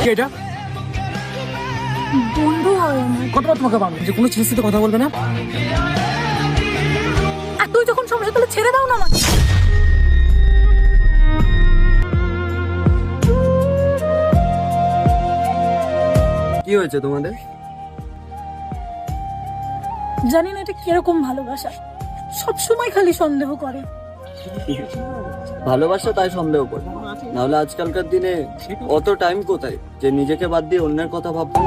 কে এটা? বন্ধু হয় আমার। কতবার তোমাকে বলবো যে কোনো ছেলের সাথে কথা বলবে না? আর তুই যখন সমস্যা তাহলে ছেড়ে দাও না আমাকে। কি হয়েছে তোমাদের? জানি না এটা কিরকম ভালোবাসা, সব সময় খালি সন্দেহ করে। ভালোবাসা তাই সন্দেহ করে, নাহলে আজকালকার দিনে অত টাইম কোথায় যে নিজেকে বাদ দিয়ে অন্যের কথা ভাববো।